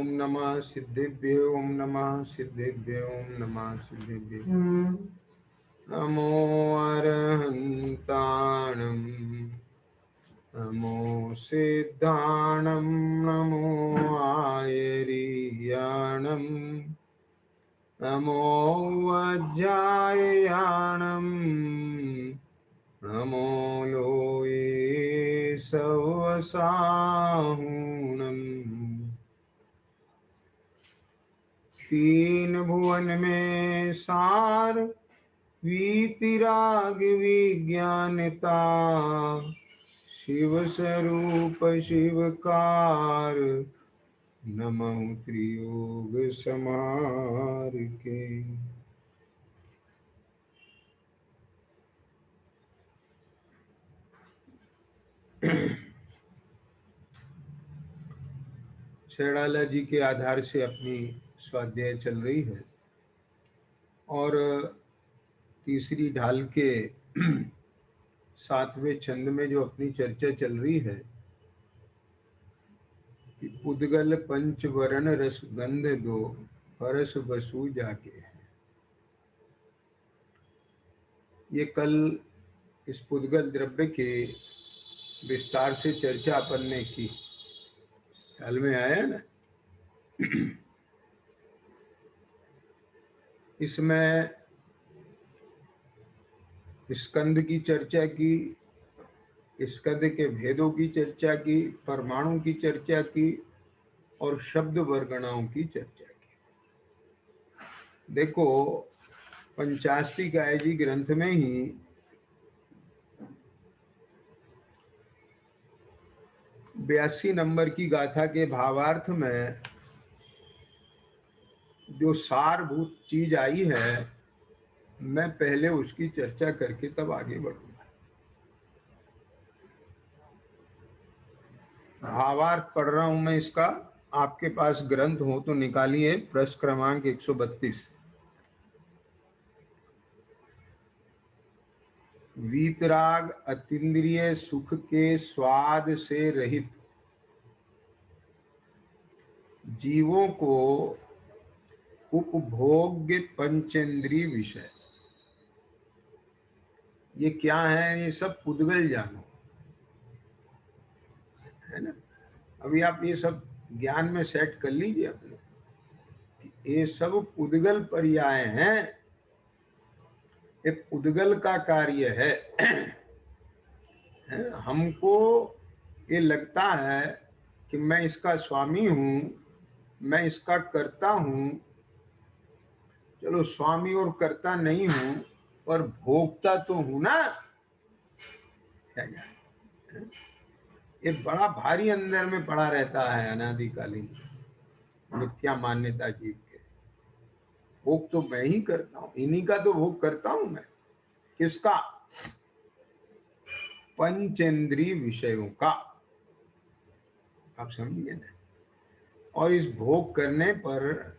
ओम नमः सिद्धिभ्यो ओम नमः सिद्धिभ्यो ओम नमः सिद्धिभ्यो नमो अरहन्ताणं नमो सिद्धाणं नमो आयर्याणं नमो वज्राययाणं नमो लोये सवसाहुणम्। तीन भुवन में सार वीतिराग विज्ञानता शिव स्वरूप शिवकार नमः त्रियोग समार के। शेराला जी के आधार से अपनी स्वाध्याय चल रही है और तीसरी ढाल के 7वें छंद में जो अपनी चर्चा चल रही है कि पुद्गल पंचवरण रस गंध दो परस बसु जाके है। ये कल इस पुद्गल द्रव्य के विस्तार से चर्चा अपन ने की, ख्याल में आया ना। इसमें स्कंद की चर्चा की, स्कंद के भेदों की चर्चा की, परमाणु की चर्चा की और शब्द वर्गणाओं की चर्चा की। देखो पंचाष्टिकाय जी ग्रंथ में ही 82 नंबर की गाथा के भावार्थ में जो सारभूत चीज आई है, मैं पहले उसकी चर्चा करके तब आगे बढ़ूंगा। भावार्थ पढ़ रहा हूं मैं इसका, आपके पास ग्रंथ हो तो निकालिए, पृष्ठ क्रमांक 132। वीतराग अतीन्द्रिय सुख के स्वाद से रहित जीवों को उपभोग्य पंचेंद्रिय विषय, ये क्या है? ये सब पुद्गल जानो, है ना। अभी आप ये सब ज्ञान में सेट कर लीजिए अपने कि ये सब पुद्गल पर्याय हैं, ये पुद्गल का कार्य है। हमको ये लगता है कि मैं इसका स्वामी हूं, मैं इसका कर्ता हूं। चलो स्वामी और कर्ता नहीं हूं पर भोक्ता तो हूं ना। ये बड़ा भारी अंदर में पड़ा रहता है अनादिकालीन मिथ्या मान्यता जीव के। भोग तो मैं ही करता हूं, इन्हीं का तो भोग करता हूं मैं। किसका? पंचेंद्रिय विषयों का। आप समझिए ना। और इस भोग करने पर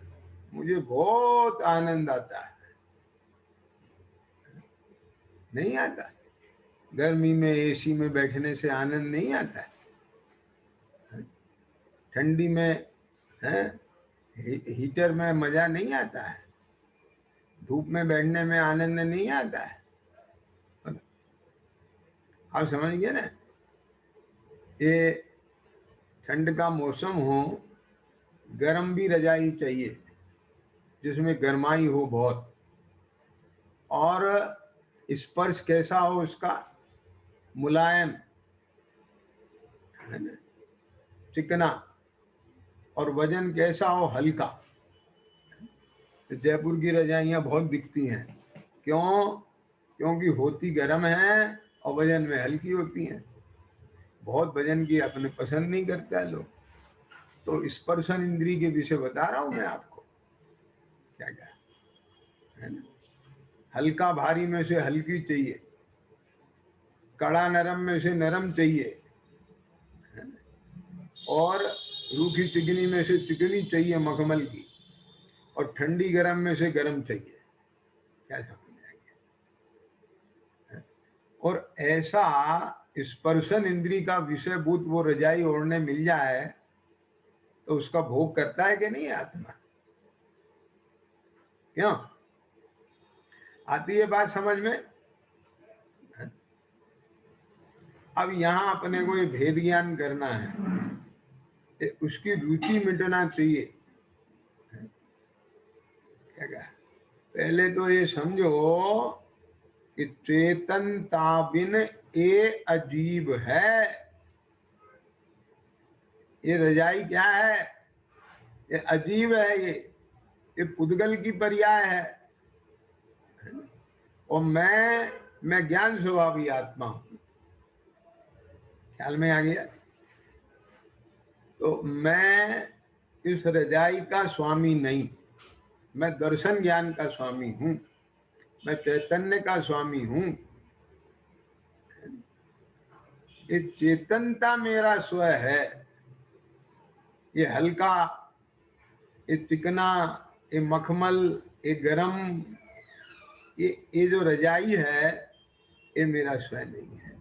मुझे बहुत आनंद आता है। नहीं आता? गर्मी में एसी में बैठने से आनंद नहीं आता है? ठंडी में है हीटर में मजा नहीं आता है? धूप में बैठने में आनंद नहीं आता है? आप समझ गए ना। ये ठंड का मौसम हो, गर्म भी रजाई चाहिए जिसमें गर्माई हो बहुत, और स्पर्श कैसा हो उसका? मुलायम, है ना, चिकना। और वजन कैसा हो? हल्का। तो जयपुर की रजाइयां बहुत बिकती हैं। क्यों? क्योंकि होती गर्म है और वजन में हल्की होती हैं। बहुत वजन की अपने पसंद नहीं करता है लोग। तो स्पर्शन इंद्रिय के विषय बता रहा हूं मैं आपको। क्या क्या है ना। हल्का भारी में से हल्की चाहिए, कड़ा नरम में से नरम चाहिए, और रूखी चिकनी में से चिकनी चाहिए मखमल की, और ठंडी गर्म में से गर्म चाहिए। क्या समझ में आ गया? और ऐसा स्पर्शन इंद्री का विषयभूत वो रजाई ओढ़ने मिल जाए तो उसका भोग करता है कि नहीं आत्मा? क्यों? आती है बात समझ में? अब यहां अपने को ये भेद ज्ञान करना है, उसकी रुचि मिटना चाहिए। क्या कहा? पहले तो ये समझो कि चेतनता बिन ये अजीब है। ये रजाई क्या है? ये अजीब है, ये पुद्गल की पर्याय है। और मैं ज्ञान स्वभावी आत्मा हूं। ख्याल में आ गया? तो मैं इस रजाई का स्वामी नहीं, मैं दर्शन ज्ञान का स्वामी हूं, मैं चैतन्य का स्वामी हूं। ये चेतनता मेरा स्व है। ये हल्का, ये चिकना, ये मखमल, ये गरम, ये जो रजाई है, ये मेरा स्व नहीं है।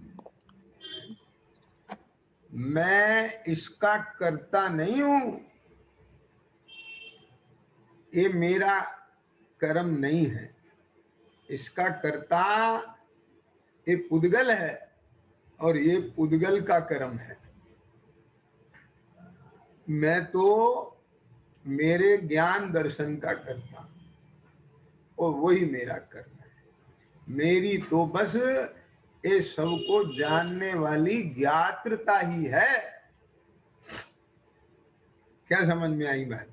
मैं इसका कर्ता नहीं हूं। ये मेरा कर्म नहीं है। इसका कर्ता ये पुद्गल है और ये पुद्गल का कर्म है। मैं तो मेरे ज्ञान दर्शन का कर्ता और वही मेरा कर्म है। मेरी तो बस ये सबको जानने वाली ज्ञात्रता ही है। क्या समझ में आई बात?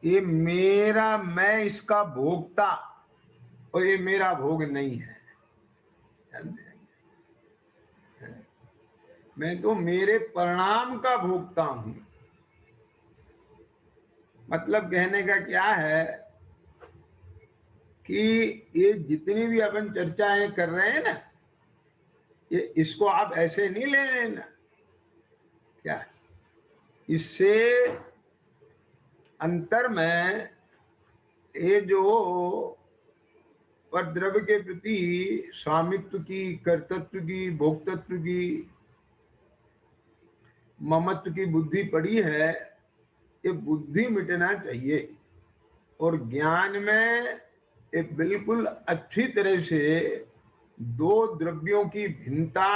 ये मेरा, मैं इसका भोक्ता और ये मेरा भोग नहीं है। मैं तो मेरे परिणाम का भोक्ता हूं। मतलब कहने का क्या है कि ये जितनी भी अपन चर्चाएं कर रहे हैं ना, ये इसको आप ऐसे नहीं ले लेना। क्या इससे अंतर में ये जो पर द्रव्य के प्रति स्वामित्व की, कर्तृत्व की, भोक्तत्व की, ममत्व की बुद्धि पड़ी है, ये बुद्धि मिटना चाहिए। और ज्ञान में ये बिल्कुल अच्छी तरह से दो द्रव्यों की भिन्नता,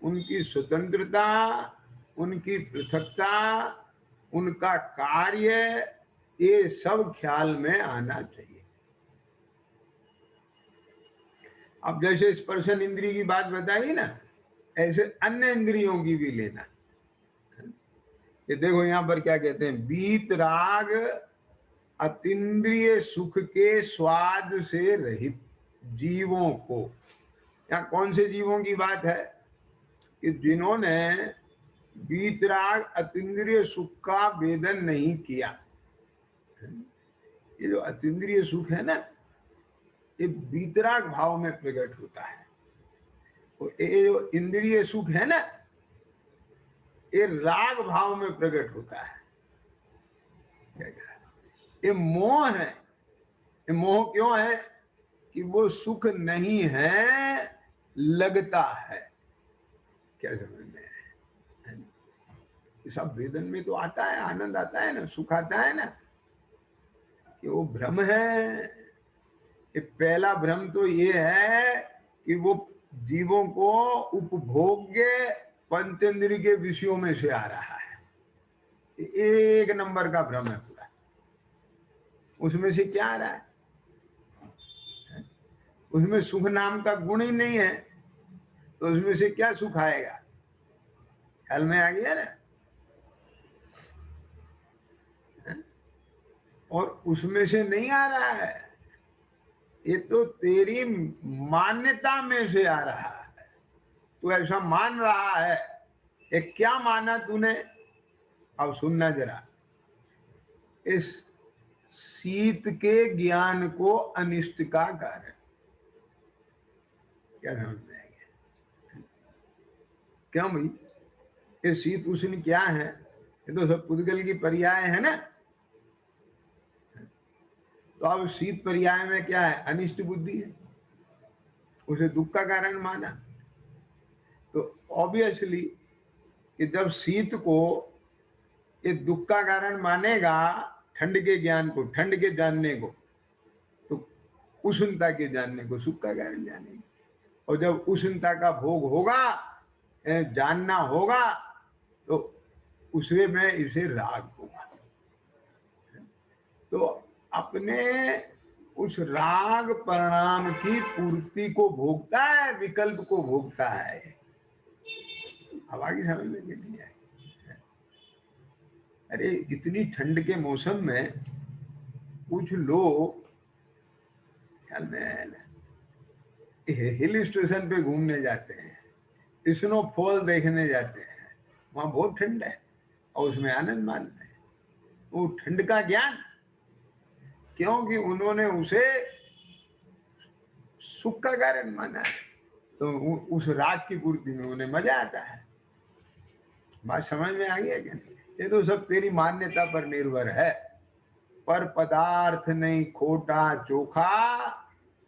उनकी स्वतंत्रता, उनकी पृथकता, उनका कार्य, ये सब ख्याल में आना चाहिए। अब जैसे स्पर्शन इंद्रिय की बात बताई ना, ऐसे अन्य इंद्रियों की भी लेना। ये देखो यहां पर क्या कहते हैं, बीत राग अतीन्द्रिय सुख के स्वाद से रहित जीवों को। यहाँ कौन से जीवों की बात है? कि जिन्होंने बीतराग अतीन्द्रिय सुख का वेदन नहीं किया। ये जो अतीन्द्रिय सुख है ना, ये बीतराग भाव में प्रकट होता है। और ये जो इंद्रिय सुख है ना, ये राग भाव में प्रकट होता है। ये मोह है। ये मोह क्यों है? कि वो सुख नहीं है, लगता है। क्या समझ में है? सब वेदन में तो आता है, आनंद आता है ना, सुख आता है ना, कि वो भ्रम है। ये पहला भ्रम तो ये है कि वो जीवों को उपभोग्य पंचेंद्रिय के विषयों में से आ रहा है। एक नंबर का भ्रम है पूरा। उसमें से क्या आ रहा है? उसमें सुख नाम का गुण ही नहीं है, तो उसमें से क्या सुख आएगा? ख्याल में आ गया ना? और उसमें से नहीं आ रहा है, ये तो तेरी मान्यता में से आ रहा है। तू ऐसा मान रहा है। ये क्या माना तूने? अब सुनना जरा। इस शीत के ज्ञान को अनिष्ट का कारण। क्या समझ में आएगा? क्यों भाई? ये शीत उष्ण क्या है? ये तो सब पुद्गल की पर्याय है ना। तो अब शीत पर्याय में क्या है? अनिष्ट बुद्धि है, उसे दुख का कारण माना। तो ऑब्वियसली कि जब शीत को ये दुख का कारण मानेगा, ठंड के ज्ञान को, ठंड के जानने को, तो उष्णता के जानने को सुख का कारण जानेगा। और जब उष्णता का भोग होगा, जानना होगा, तो उसमें में इसे राग होगा। तो अपने उस राग परिणाम की पूर्ति को भोगता है, विकल्प को भोगता है। अब आगे समझने के लिए है। अरे इतनी ठंड के मौसम में कुछ लोग ख्याल में हिल स्टेशन पे घूमने जाते हैं, स्नोफॉल देखने जाते हैं, वहां बहुत ठंड है और उसमें आनंद मानते हैं। वो ठंड का ज्ञान, क्योंकि उन्होंने उसे सुख का कारण माना है, तो उस राग की पूर्ति में उन्हें मजा आता है। बात समझ में आ गया क्या नहीं? ये तो सब तेरी मान्यता पर निर्भर है। पर पदार्थ नहीं खोटा चोखा,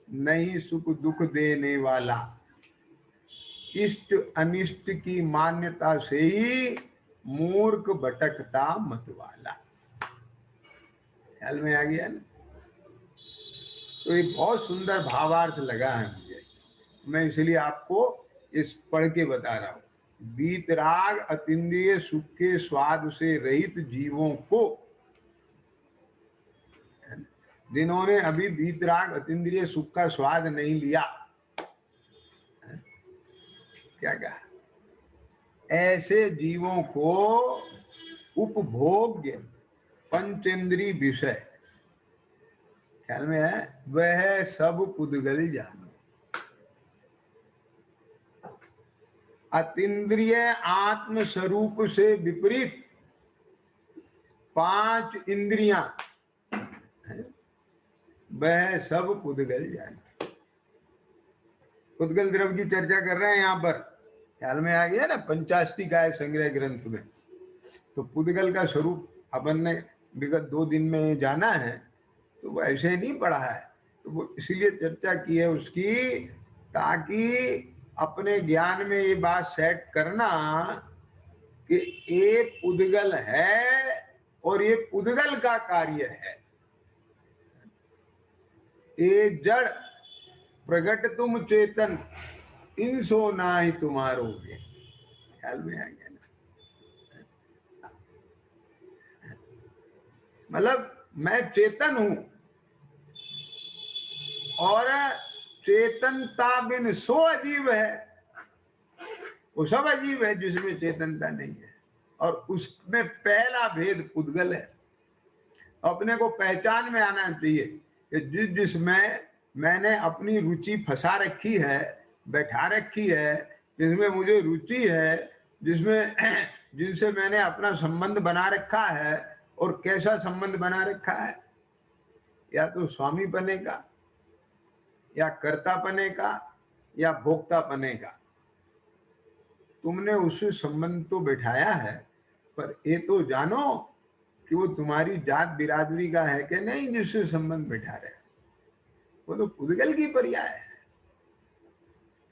नहीं सुख दुख देने वाला। इष्ट अनिष्ट की मान्यता से ही मूर्ख भटकता मतवाला। ख्याल में आ गया ना? तो ये बहुत सुंदर भावार्थ लगा है मुझे, मैं इसलिए आपको इस पढ़ के बता रहा हूं। वीतराग अतीन्द्रिय सुख के स्वाद से रहित जीवों को, जिन्होंने अभी वीतराग अतीन्द्रिय सुख का स्वाद नहीं लिया, क्या कहा, ऐसे जीवों को उपभोग्य पंचेंद्रीय विषय, ख्याल में है, वह सब पुद्गल जानो। अतीन्द्रिय आत्म स्वरूप से विपरीत पांच इंद्रियां, वह सब पुद्गल जानो। पुद्गल द्रव्य की चर्चा कर रहे हैं यहाँ पर, ख्याल में आ गया ना, पंचाष्टिकाय संग्रह ग्रंथ में। तो पुद्गल का स्वरूप अपन ने विगत 2 दिन में जाना है, तो वो ऐसे नहीं पढ़ा है, तो वो इसीलिए चर्चा की है उसकी, ताकि अपने ज्ञान में ये बात सेट करना कि ये पुद्गल है और ये पुद्गल का कार्य है। ये जड़ प्रगट तुम चेतन, इनसो ना ही तुम्हारो है। ख्याल में आ गया ना? मतलब मैं चेतन हूं, और चेतनता बिन सो अजीब है। वो सब अजीब है जिसमें चेतनता नहीं है, और उसमें पहला भेद पुद्गल है। अपने को पहचान में आना चाहिए कि जिसमें मैंने अपनी रुचि फंसा रखी है, बैठा रखी है, जिसमें मुझे रुचि है, जिसमें जिनसे मैंने अपना संबंध बना रखा है, और कैसा संबंध बना रखा है, या तो स्वामी बने का, या कर्ता बने का, या भोक्ता बने का। तुमने उससे संबंध तो बैठाया है, पर ये तो जानो कि वो तुम्हारी जात बिरादरी का है कि नहीं जिससे संबंध बैठा रहे। वो तो पुद्गल की पर्याय है।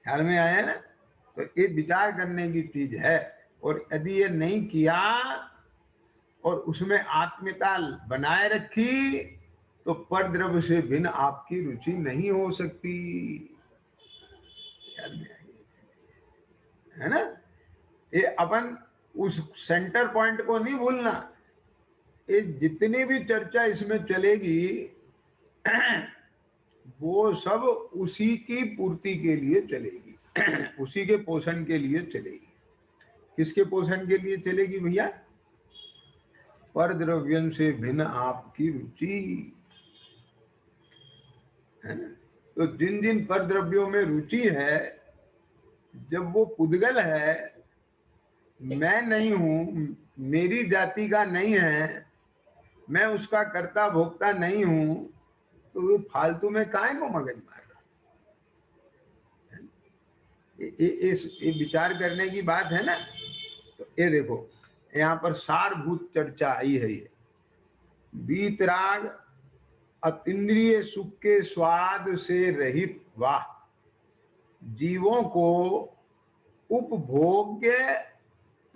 ख्याल में आया ना? तो ये विचार करने की चीज है, और यदि ये नहीं किया और उसमें आत्मीयता बनाए रखी, तो पर द्रव्य से भिन्न आपकी रुचि नहीं हो सकती। ख्याल में है ना? ये अपन उस सेंटर पॉइंट को नहीं भूलना। ये जितनी भी चर्चा इसमें चलेगी वो सब उसी की पूर्ति के लिए चलेगी, उसी के पोषण के लिए चलेगी। किसके पोषण के लिए चलेगी भैया? पर द्रव्यन से भिन्न आपकी रुचि है ना? तो जिन जिन पर द्रव्यों में रुचि है, जब वो पुद्गल है, मैं नहीं हूं, मेरी जाति का नहीं है, मैं उसका कर्ता भोक्ता नहीं हूं, तो वो फालतू में काहे को मगज मार रहा? ये विचार करने की बात है ना। तो ये देखो, यहाँ पर सारभूत चर्चा आई है। ये वीतराग अतीन्द्रिय सुख के स्वाद से रहित वाह जीवों को उपभोग्य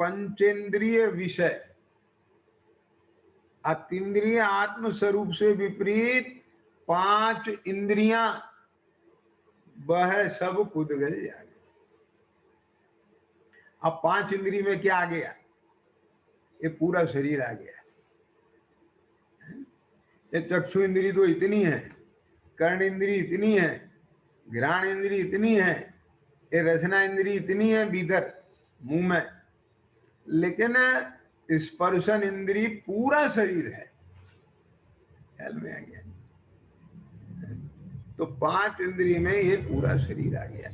पंचेंद्रिय विषय, अतीन्द्रिय आत्म स्वरूप से विपरीत 5 इंद्रियां, वह सब पुद्गल जागे। अब 5 इंद्रिय में क्या आ गया? ये पूरा शरीर आ गया। ये चक्षु इंद्री तो इतनी है, कर्ण इंद्री इतनी है, घ्राण इंद्री इतनी है, ये रसना इंद्री इतनी है भीतर मुंह में, लेकिन स्पर्शन इंद्री पूरा शरीर है। ख्याल में आ गया? तो 5 इंद्री में ये पूरा शरीर आ गया।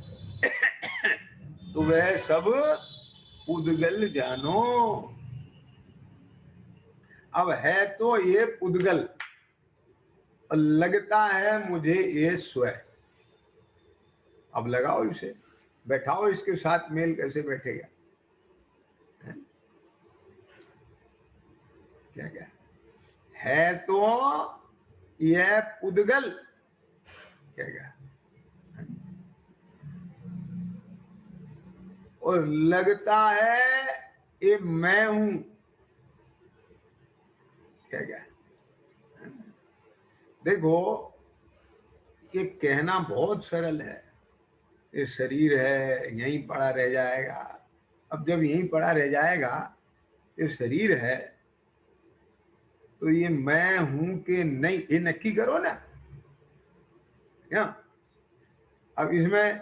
तो वह सब पुद्गल जानो। अब है तो ये पुद्गल, और लगता है मुझे ये स्वयं। अब लगाओ इसे, बैठाओ, इसके साथ मेल कैसे बैठेगा? क्या क्या है तो यह पुद्गल, क्या क्या, और लगता है ये मैं हूं, क्या क्या। देखो, ये कहना बहुत सरल है, ये शरीर है यहीं पड़ा रह जाएगा। अब जब यहीं पड़ा रह जाएगा, ये शरीर है, तो ये मैं हूं कि नहीं, ये नक्की करो ना। क्या अब इसमें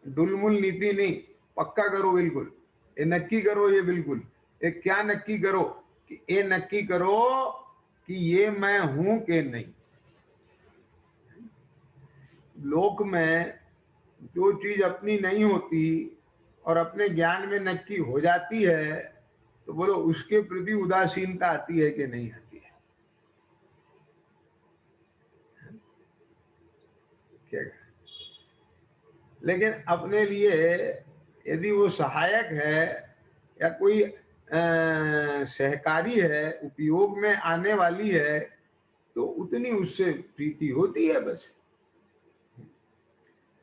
डुलमुल नीति नहीं, पक्का करो बिल्कुल, ये नक्की करो, ये बिल्कुल। ये क्या नक्की करो? कि ये नक्की करो कि ये मैं हूं कि नहीं। लोक में जो चीज अपनी नहीं होती और अपने ज्ञान में नक्की हो जाती है, तो बोलो उसके प्रति उदासीनता आती है कि नहीं आती है? क्या? लेकिन अपने लिए यदि वो सहायक है या कोई सहकारी है, उपयोग में आने वाली है, तो उतनी उससे प्रीति होती है बस।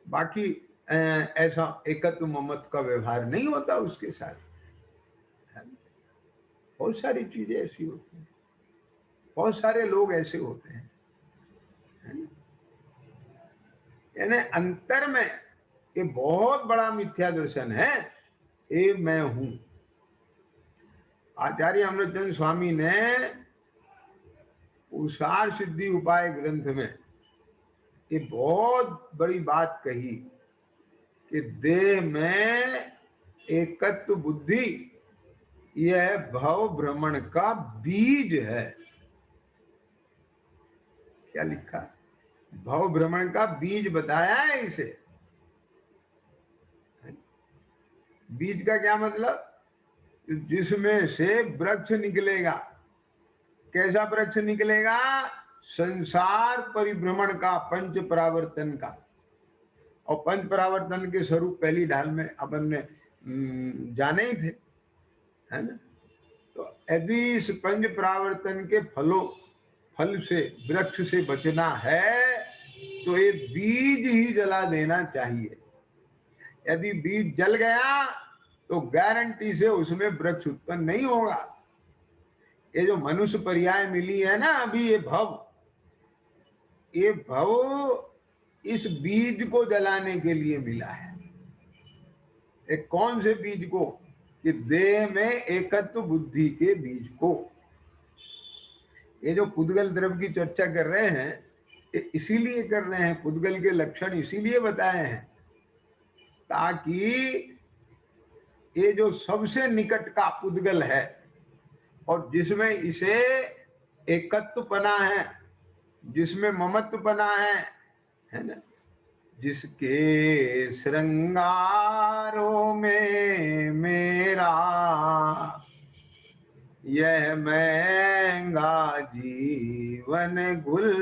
बाकी ऐसा एकत्व ममत्व का व्यवहार नहीं होता उसके साथ। बहुत सारी चीजें ऐसी होती हैं, बहुत सारे लोग ऐसे होते हैं, यानी अंतर में ये बहुत बड़ा मिथ्या दर्शन है, ये मैं हूं। आचार्य अमृतचंद स्वामी ने उषार सिद्धि उपाय ग्रंथ में ये बहुत बड़ी बात कही कि देह में एकत्व बुद्धि यह भव भ्रमण का बीज है। क्या लिखा? भव भ्रमण का बीज बताया है इसे। बीज का क्या मतलब? जिसमें से वृक्ष निकलेगा। कैसा वृक्ष निकलेगा? संसार परिभ्रमण का, पंच परावर्तन का। और पंच परावर्तन के स्वरूप पहली ढाल में अपन ने जाने ही थे, है ना? तो यदि इस पंच परावर्तन के फल से, वृक्ष से बचना है, तो ये बीज ही जला देना चाहिए। यदि बीज जल गया तो गारंटी से उसमें वृक्ष उत्पन्न नहीं होगा। ये जो मनुष्य पर्याय मिली है ना अभी, ये भव इस बीज को जलाने के लिए मिला है। एक कौन से बीज को? कि देह में एकत्व बुद्धि के बीज को। ये जो पुद्गल द्रव्य की चर्चा कर रहे हैं, ये इसीलिए कर रहे हैं, पुद्गल के लक्षण इसीलिए बताए हैं, ताकि ये जो सबसे निकट का पुद्गल है और जिसमें इसे एकत्व पना है, जिसमें ममत्व पना है ना, जिसके श्रृंगारों में मेरा यह महंगा जीवन घुल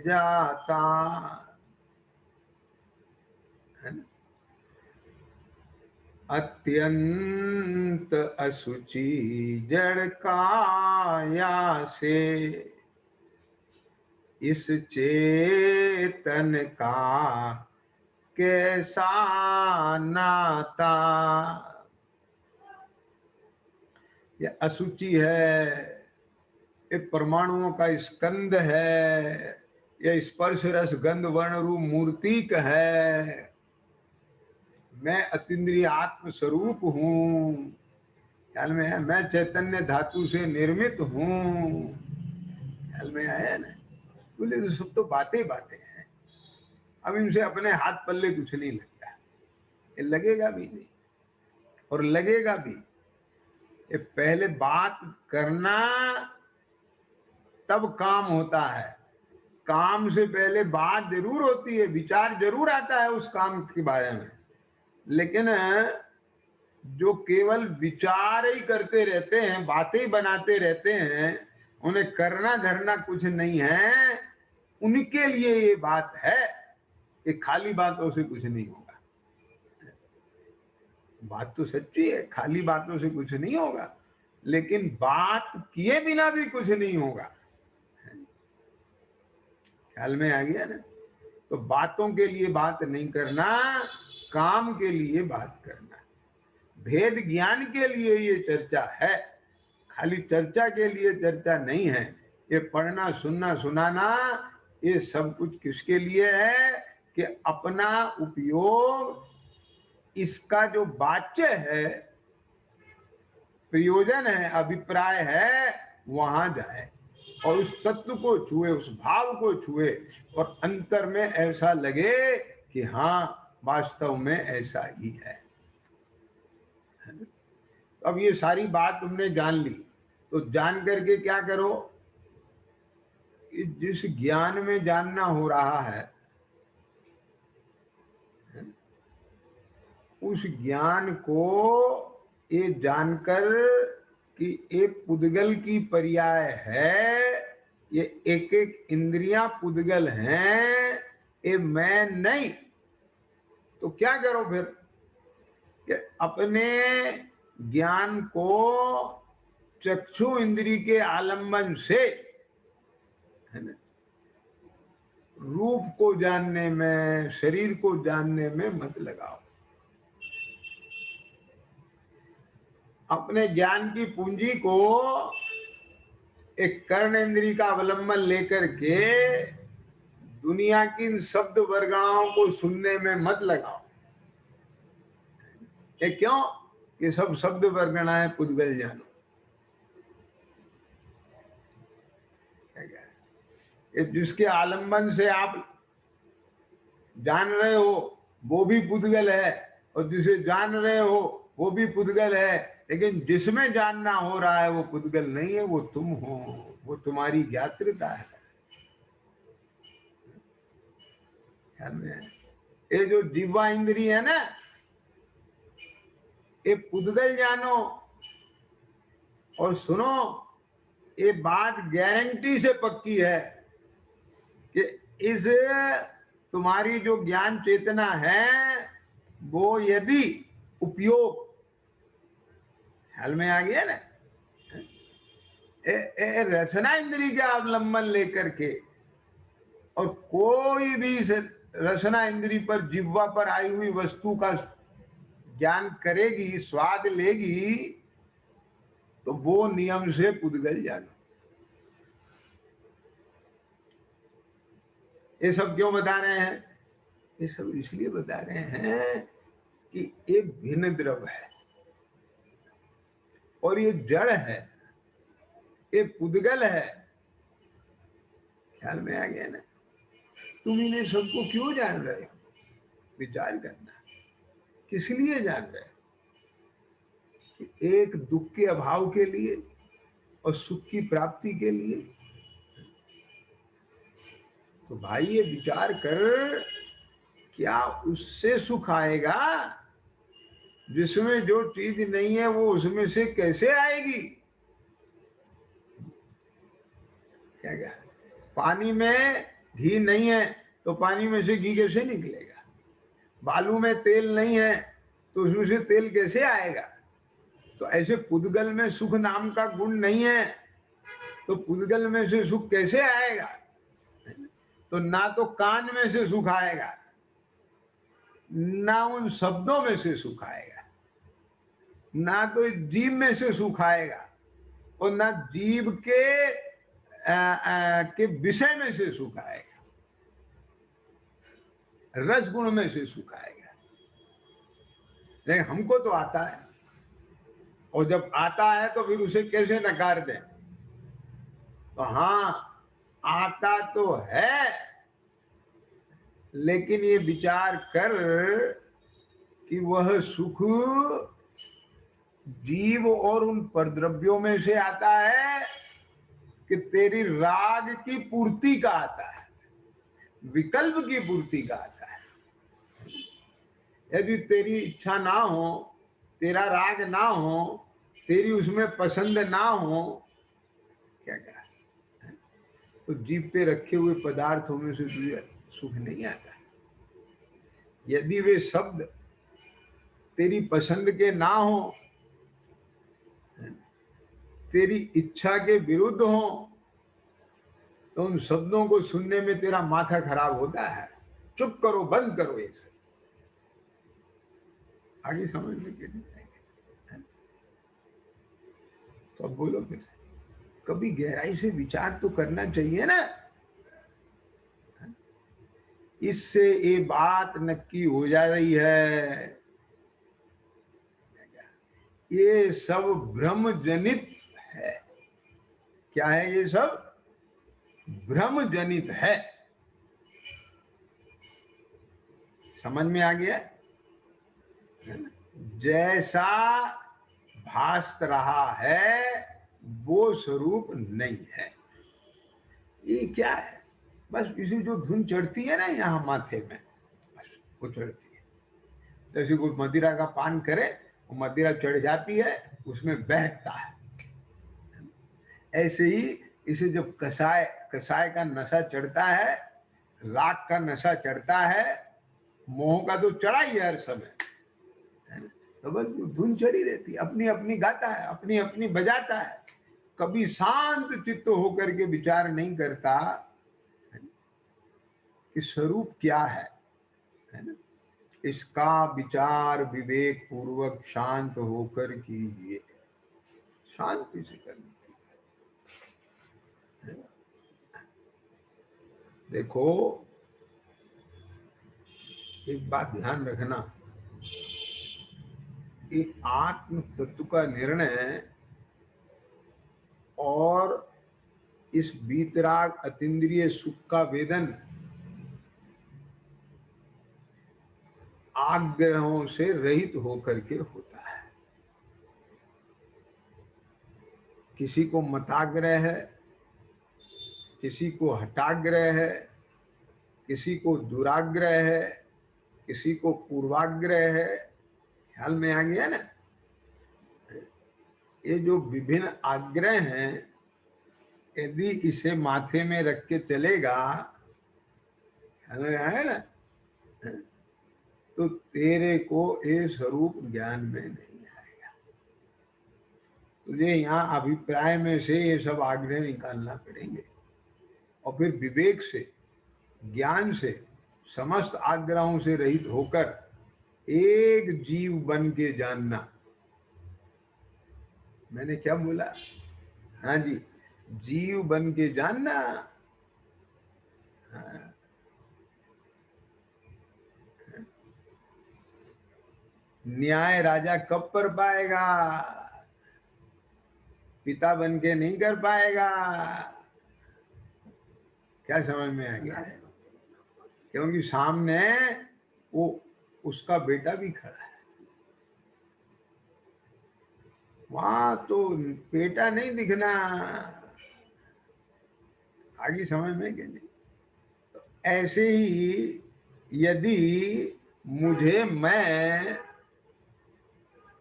जाता है ना। अत्यंत असुचि जड़ काया से इस चेतन का कैसा नाता। ये अशुचि है, ये परमाणुओं का स्कंद है, ये स्पर्श रस गंध वर्ण रूप मूर्तिक है, मैं अतीन्द्रिय आत्म स्वरूप हूं, ख्याल में है, मैं चैतन्य धातु से निर्मित हूं, ख्याल में आया ना। बोले तो सब तो बातें हैं, अब इनसे अपने हाथ पल्ले कुछ नहीं लगता, ये लगेगा भी नहीं और लगेगा भी। ये पहले बात करना तब काम होता है, काम से पहले बात जरूर होती है, विचार जरूर आता है उस काम के बारे में, लेकिन जो केवल विचार ही करते रहते हैं, बातें ही बनाते रहते हैं, उन्हें करना धरना कुछ नहीं है, उनके लिए ये बात है कि खाली बातों से कुछ नहीं होगा। बात तो सच्ची है, खाली बातों से कुछ नहीं होगा, लेकिन बात किए बिना भी कुछ नहीं होगा। ख्याल में आ गया ना। तो बातों के लिए बात नहीं करना, काम के लिए बात करना, भेद ज्ञान के लिए ये चर्चा है, खाली चर्चा के लिए चर्चा नहीं है। ये पढ़ना सुनना सुनाना ये सब कुछ किसके लिए है कि अपना उपयोग, इसका जो वाच्य है, प्रयोजन है, अभिप्राय है, वहां जाए और उस तत्व को छुए, उस भाव को छुए और अंतर में ऐसा लगे कि हाँ वास्तव में ऐसा ही है। अब ये सारी बात तुमने जान ली, तो जान करके क्या करो कि जिस ज्ञान में जानना हो रहा है, उस ज्ञान को ये जानकर कि एक पुद्गल की पर्याय है, ये एक एक इंद्रियां पुद्गल हैं, ये मैं नहीं, तो क्या करो फिर कि अपने ज्ञान को चक्षु इंद्री के आलंबन से, है ना, रूप को जानने में, शरीर को जानने में मत लगाओ। अपने ज्ञान की पूंजी को एक कर्ण इंद्री का अवलंबन लेकर के दुनिया की इन शब्द वर्गणाओं को सुनने में मत लगाओ। ये क्यों? कि सब शब्द वर्गणाएं पुद्गल जानो। ये जिसके आलंबन से आप जान रहे हो वो भी पुद्गल है, और जिसे जान रहे हो वो भी पुद्गल है, लेकिन जिसमें जानना हो रहा है वो पुद्गल नहीं है, वो तुम हो, वो तुम्हारी ज्ञातृता है। ख्याल में है? ये जो जिह्वा इंद्री है ना, ये पुद्गल जानो। और सुनो, ये बात गारंटी से पक्की है कि इस तुम्हारी जो ज्ञान चेतना है वो यदि उपयोग, ख्याल में आ गया ना, रचना इंद्री के अवलंबन लेकर के और कोई भी रचना इंद्री पर, जिह्वा पर आई हुई वस्तु का ज्ञान करेगी, स्वाद लेगी, तो वो नियम से पुद्गल जानो। ये सब क्यों बता रहे हैं? ये सब इसलिए बता रहे हैं कि एक भिन्न द्रव है और ये जड़ है, ये पुद्गल है। ख्याल में आ गया ना। तुम इन्हें सबको क्यों जान रहे हो? विचार करना, किस लिए जान रहे हो? कि एक दुख के अभाव के लिए और सुख की प्राप्ति के लिए? तो भाई ये विचार कर, क्या उससे सुख आएगा? जिसमें जो चीज नहीं है वो उसमें से कैसे आएगी? क्या पानी में घी नहीं है तो पानी में से घी कैसे निकलेगा? बालू में तेल नहीं है तो उसमें से तेल कैसे आएगा? तो ऐसे पुद्गल में सुख नाम का गुण नहीं है तो पुद्गल में से सुख कैसे आएगा? तो ना तो कान में से सुख आएगा, ना उन शब्दों में से सुख आएगा, ना तो जीभ में से सुख आएगा, और ना जीव के विषय में से सुख आएगा, रस गुण में से सुख आएगा। लेकिन हमको तो आता है, और जब आता है तो फिर उसे कैसे नकार दें? तो हाँ, आता तो है, लेकिन ये विचार कर कि वह सुख जीव और उन परद्रव्यों में से आता है कि तेरी राग की पूर्ति का आता है, विकल्प की पूर्ति का आता है। यदि तेरी इच्छा ना हो, तेरा राग ना हो, तेरी उसमें पसंद ना हो, क्या क्या, तो जीभ पे रखे हुए पदार्थों में से तुझे सुख नहीं आता। यदि वे शब्द तेरी पसंद के ना हो, तेरी इच्छा के विरुद्ध हो, तो उन शब्दों को सुनने में तेरा माथा खराब होता है। चुप करो, बंद करो ये सब। आगे समझ में क्यों नहीं आएगा? तो अब बोलो फिर, कभी गहराई से विचार तो करना चाहिए ना। इससे ये बात नक्की हो जा रही है, ये सब भ्रम जनित है। क्या है? ये सब भ्रम जनित है। समझ में आ गया? जैसा भास रहा है वो स्वरूप नहीं है। ये क्या है? बस इसी जो धुन चढ़ती है ना यहाँ माथे में, बस वो चढ़ती है। जैसे कोई मदिरा का पान करे, वो मदिरा चढ़ जाती है, उसमें बैठता है। ऐसे ही इसे जब कसाय का नशा चढ़ता है, राग का नशा चढ़ता है, मोह का तो चढ़ा ही है हर समय, तो बस धुन चढ़ी रहती है, अपनी अपनी गाता है, अपनी अपनी बजाता है। कभी शांत चित्त होकर के विचार नहीं करता कि स्वरूप क्या है ना? इसका विचार विवेक पूर्वक शांत होकर कीजिए, शांति से करनी। देखो, एक बात ध्यान रखना, कि आत्म तत्व का निर्णय और इस बीतराग अतीन्द्रिय सुख का वेदन आग्रहों से रहित होकर के होता है। किसी को मताग्रह है, किसी को हटाग्रह है, किसी को दुराग्रह है, किसी को पूर्वाग्रह है। ख्याल में आ गया ना? ये जो विभिन्न आग्रह हैं, यदि इसे माथे में रख के चलेगा, ख्याल में आया ना, तो तेरे को ये स्वरूप ज्ञान में नहीं आएगा। तुझे यहाँ अभिप्राय में से ये सब आग्रह निकालना पड़ेंगे, और फिर विवेक से, ज्ञान से, समस्त आग्रहों से रहित होकर एक जीव बन के जानना। मैंने क्या बोला? हाँ जी, जीव बन के जानना। हाँ। न्याय राजा कब कर पाएगा? पिता बन के नहीं कर पाएगा। क्या समझ में आ गया? क्योंकि सामने वो उसका बेटा भी खड़ा है। वहां तो बेटा नहीं दिखना। आगे समझ में क्या नहीं? तो ऐसे ही यदि मुझे मैं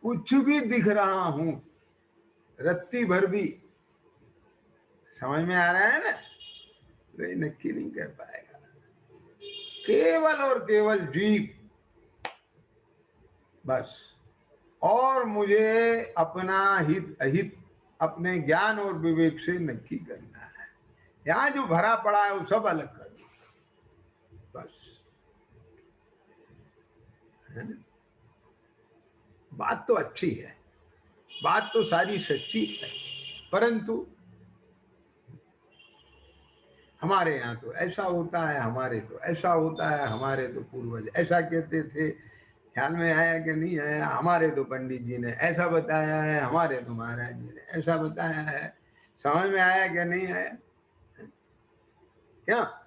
कुछ भी दिख रहा हूं, रत्ती भर भी, समझ में आ रहा है ना, तो ये नक्की नहीं कर पाएगा। केवल और केवल जीव, बस। और मुझे अपना हित अहित अपने ज्ञान और विवेक से नक्की करना है। यहां जो भरा पड़ा है वो सब अलग कर दो, बस। है ना? बात तो अच्छी है, बात तो सारी सच्ची है, परंतु हमारे यहाँ तो ऐसा होता है, हमारे तो ऐसा होता है, हमारे तो पूर्वज ऐसा कहते थे, ख्याल में आया कि नहीं आया, हमारे तो पंडित जी ने ऐसा बताया है, हमारे तो महाराज जी ने ऐसा बताया है, समझ में आया कि नहीं आया? क्या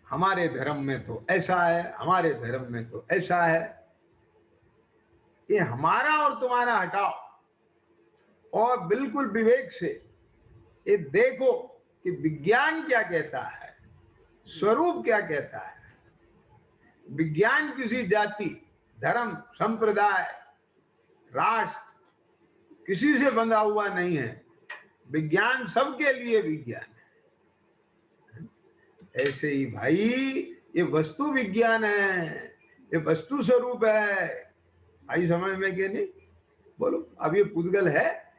हमारे धर्म में तो ऐसा है, हमारे धर्म में तो ऐसा है। ये हमारा और तुम्हारा हटाओ और बिल्कुल विवेक से ये देखो कि विज्ञान क्या कहता है, स्वरूप क्या कहता है। विज्ञान किसी जाति, धर्म, संप्रदाय, राष्ट्र किसी से बंधा हुआ नहीं है। विज्ञान सबके लिए विज्ञान है। ऐसे ही भाई ये वस्तु विज्ञान है, ये वस्तु स्वरूप है। आई समझ में कि नहीं? बोलो। अब ये पुद्गल है,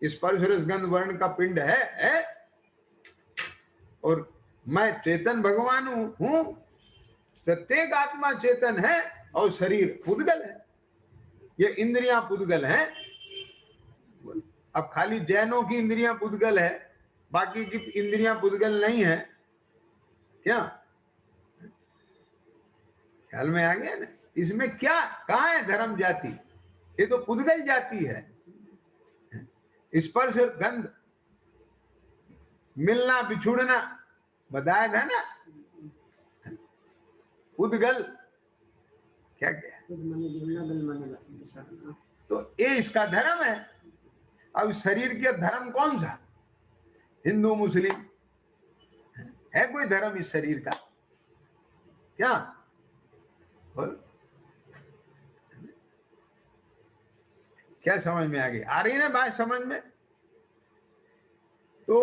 स्पर्श रस गंध वर्ण का पिंड है, और मैं चेतन भगवान हूं। प्रत्येक आत्मा चेतन है और शरीर पुद्गल है। ये इंद्रियां पुद्गल हैं। अब खाली जैनों की इंद्रियां पुद्गल है, बाकी की इंद्रियां पुद्गल नहीं है क्या? ख्याल में आ गया ना? इसमें क्या कहाँ है धर्म जाति? ये तो पुद्गल जाति है। स्पर्श और गंध, मिलना बिछुड़ना बताया था ना। पुद्गल क्या तो ये इसका धर्म है। अब शरीर के धर्म कौन सा? हिंदू मुस्लिम है कोई धर्म इस शरीर का? क्या बोल? क्या समझ में आ गई? आ रही ना बात समझ में? तो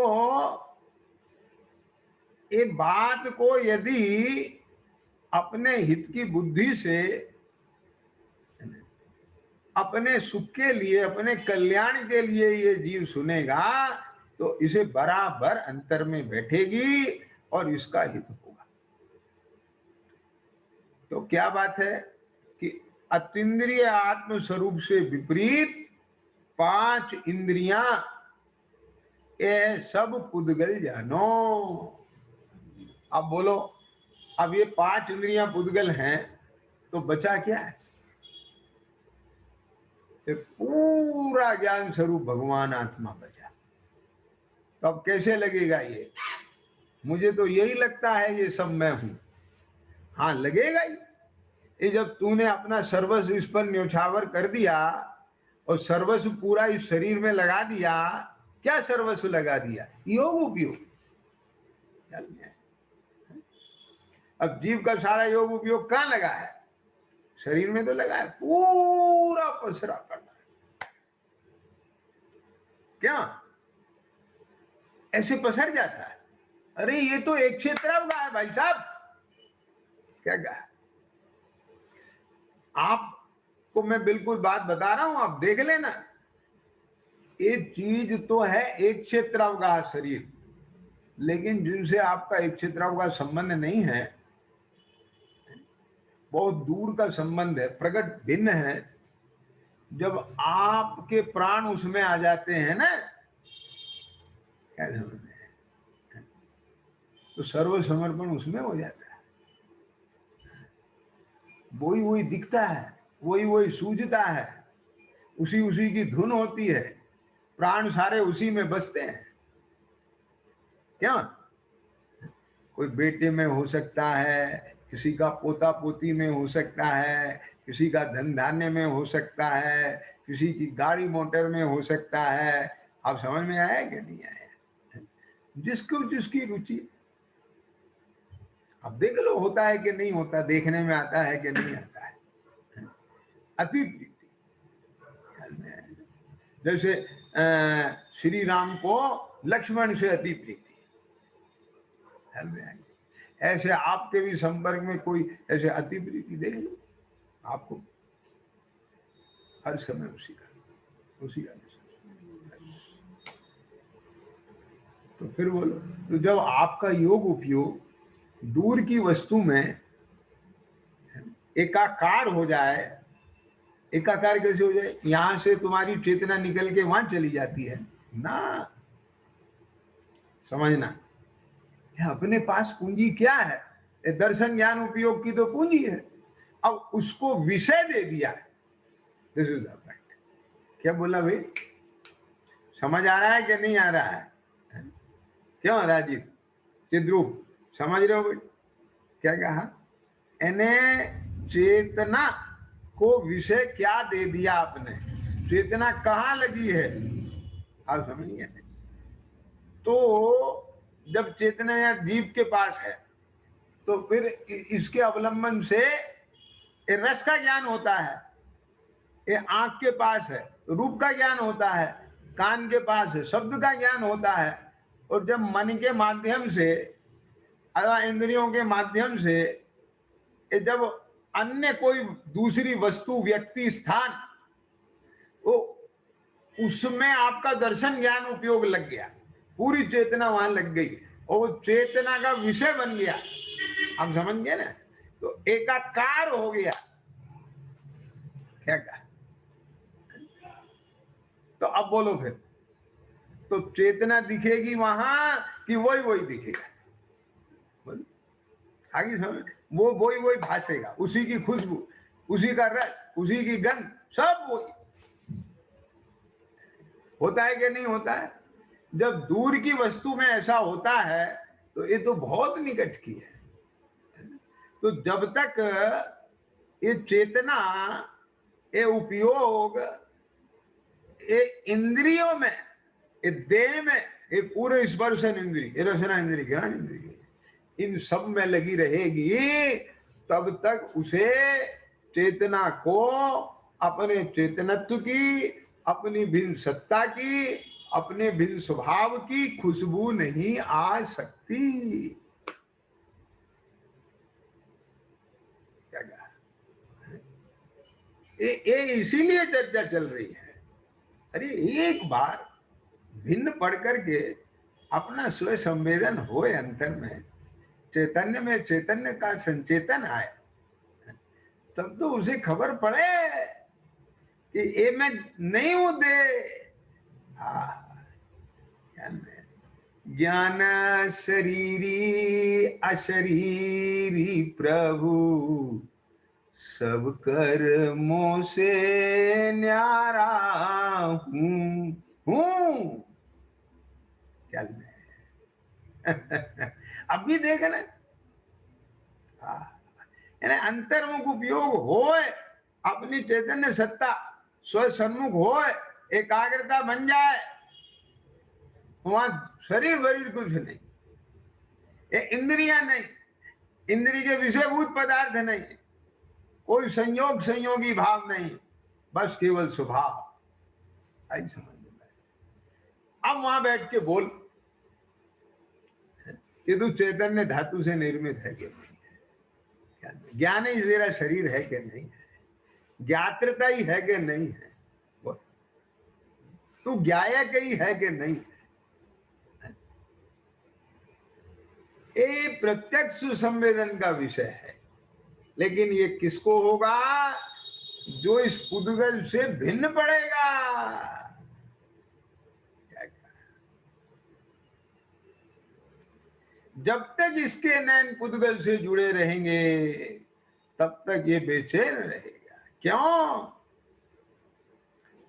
ये बात को यदि अपने हित की बुद्धि से, अपने सुख के लिए, अपने कल्याण के लिए ये जीव सुनेगा तो इसे बराबर अंतर में बैठेगी और इसका हित होगा। तो क्या बात है कि अतीन्द्रिय आत्म स्वरूप से विपरीत 5 इंद्रियां, ये सब पुद्गल जानो। अब बोलो, अब ये 5 इंद्रियां पुद्गल हैं तो बचा क्या है? पूरा ज्ञान स्वरूप भगवान आत्मा बचा। तो अब कैसे लगेगा ये? मुझे तो यही लगता है ये सब मैं हूं। हाँ लगेगा ही। ये जब तूने अपना सर्वस्व इस पर न्योछावर कर दिया और सर्वस्व पूरा इस शरीर में लगा दिया, क्या सर्वस्व लगा दिया? योग उपयोग। अब जीव का सारा योग उपयोग कहाँ लगा है? शरीर में तो लगा है, पूरा पसरा करना है। क्या ऐसे पसर जाता है? अरे ये तो एक क्षेत्र का है भाई साहब। क्या कहा? आपको मैं बिल्कुल बात बता रहा हूं, आप देख लेना। एक चीज तो है एक क्षेत्र का शरीर, लेकिन जिनसे आपका एक क्षेत्र का संबंध नहीं है, बहुत दूर का संबंध है, प्रकट भिन्न है। जब आपके प्राण उसमें आ जाते हैं ना, क्या समझ में, तो सर्व समर्पण उसमें हो जाता है। वही वही दिखता है, वही वही सूझता है, उसी उसी की धुन होती है, प्राण सारे उसी में बसते हैं। क्या कोई बेटे में हो सकता है, किसी का पोता पोती में हो सकता है, किसी का धन धान्य में हो सकता है, किसी की गाड़ी मोटर में हो सकता है। आप समझ में आया कि नहीं आया? जिसको जिसकी रुचि। अब देख लो होता है कि नहीं होता, देखने में आता है कि नहीं आता है। अति प्रीति, जैसे श्री राम को लक्ष्मण से अति प्रीति, ऐसे आपके भी संपर्क में कोई ऐसे अति प्रीति देख लो, आपको हर समय उसी का तो फिर बोलो, तो जब आपका योग उपयोग दूर की वस्तु में एकाकार हो जाए, एकाकार कैसे हो जाए? यहां से तुम्हारी चेतना निकल के वहां चली जाती है ना, समझना। अपने पास पूंजी क्या है? दर्शन ज्ञान उपयोग की तो पूंजी है। अब उसको विषय दे दिया है। This is the point. क्या बोला भाई? समझ आ रहा है कि नहीं आ रहा है? क्यों राजीव, चिद्रूप, समझ रहे हो भाई क्या कहा? चेतना को विषय क्या दे दिया आपने? चेतना कहाँ लगी है? आप समझिए। तो जब चेतना या जीव के पास है तो फिर इसके अवलंबन से रस का ज्ञान होता है, ये आंख के पास है रूप का ज्ञान होता है, कान के पास है शब्द का ज्ञान होता है, और जब मन के माध्यम से अथवा इंद्रियों के माध्यम से जब अन्य कोई दूसरी वस्तु व्यक्ति स्थान वो उसमें आपका दर्शन ज्ञान उपयोग लग गया, पूरी चेतना वहां लग गई और वो चेतना का विषय बन गया। आप समझ गए ना? तो एकाकार हो गया। क्या कहा? तो अब बोलो फिर, तो चेतना दिखेगी वहां कि वही वही दिखेगा? आगे समझ, वो वही भासेगा, उसी की खुशबू, उसी का रस, उसी की गंध, सब वही होता है कि नहीं होता है? जब दूर की वस्तु में ऐसा होता है तो ये तो बहुत निकट की है। तो जब तक ये चेतना, ये उपयोग, ये इंद्रियों में, ये देह में, ये पूरे स्पर्शन इंद्रिय, रसना इंद्रिय, ज्ञान इंद्रिय, इन सब में लगी रहेगी, तब तक उसे चेतना को अपने चेतनत्व की, अपनी भिन्न सत्ता की, अपने भिन्न स्वभाव की खुशबू नहीं आ सकती। क्या कहा? ये इसीलिए चर्चा चल रही है। अरे एक बार भिन्न पढ़ करके अपना स्व संवेदन होए, अंतर में चैतन्य में चैतन्य का संचेतन आए, तब तो उसे खबर पड़े कि ये मैं नहीं हूं दे। ज्ञान शरीरी अशरीरी प्रभु सब कर्मों से न्यारा हूं। क्या अब भी देखना, अंतर्मुख उपयोग होए, अपनी चैतन्य सत्ता स्व सन्मुख होए, एकाग्रता बन जाए, वहां शरीर वरीर कुछ नहीं, ये इंद्रिया नहीं, इंद्रिय के विषयभूत पदार्थ नहीं, कोई संयोग संयोगी भाव नहीं, बस केवल स्वभाव। आई समझ में? अब वहां बैठ के बोल कि तू चैतन्य धातु से निर्मित है कि नहीं है? ज्ञान ही तेरा शरीर है कि नहीं है? ज्ञात्रता ही है कि नहीं है? तू ज्ञायक ही है कि नहीं है? ये प्रत्यक्ष संवेदन का विषय है, लेकिन ये किसको होगा? जो इस पुद्गल से भिन्न पड़ेगा। जब तक इसके नैन पुद्गल से जुड़े रहेंगे तब तक ये बेचैन रहेगा। क्यों?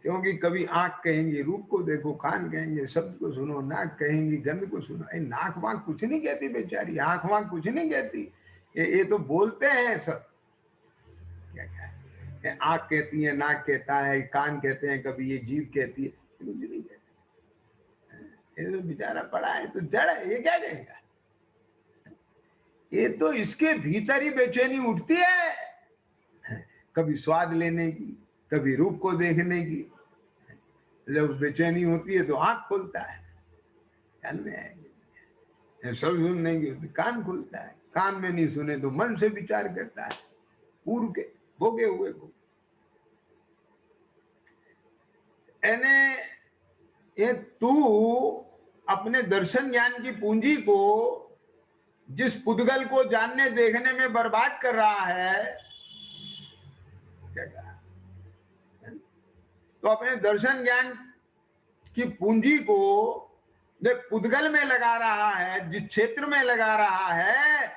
क्योंकि कभी आंख कहेंगी रूप को देखो, कान कहेंगे शब्द को सुनो, नाक कहेंगी गंध को सुनो। नाक वाक कुछ नहीं कहती बेचारी, आंख वाक कुछ नहीं कहती, ये तो बोलते हैं सब। क्या क्या आंख कहती है, नाक कहता है, कान कहते हैं, कभी ये जीभ कहती है, कुछ नहीं कहती। ये तो बेचारा पड़ा है तो जड़ है, ये क्या कहेगा? ये तो इसके भीतर ही बेचैनी उठती है, कभी स्वाद लेने की, कभी रूप को देखने की। जब बेचैनी होती है तो आंख खुलता है, ख्याल में आएगी। सब सुनने की होती कान खुलता है, कान में नहीं सुने तो मन से विचार करता है, पूर्व के भोगे हुए को। ये तू अपने दर्शन ज्ञान की पूंजी को जिस पुद्गल को जानने देखने में बर्बाद कर रहा है, क्या कहा? तो अपने दर्शन ज्ञान की पूंजी को देख पुद्गल में लगा रहा है, जिस क्षेत्र में लगा रहा है